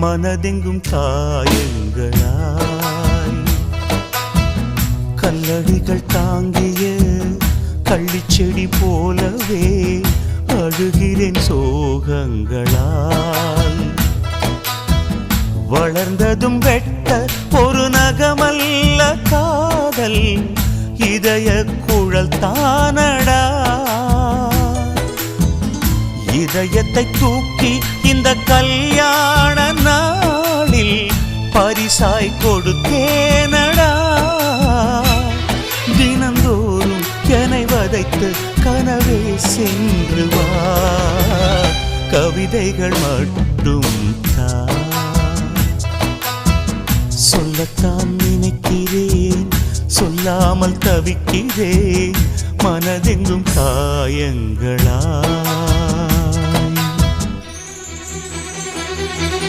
மனதெங்கும் காயங்களாய் கல்லடிகள் தாங்கிய கள்ளிச்செடி போலவே அழுகிறேன் சோகங்களால் வளர்ந்ததும் வெட்ட ஒரு நகமல்ல காதல் இதய குழல் தானடா இதயத்தை தூக்கி இந்த கல்யாண நாளில் பரிசாய் கொடுத்தேனடா தினந்தோறும் என்னை வதைத்து கனவே சென்று வா கவிதைகள் மட்டும் சொல்லத்தான் நினைக்கிறேன் சொல்லாமல் தவிக்கிறேன் மனதெங்கும் காயங்களா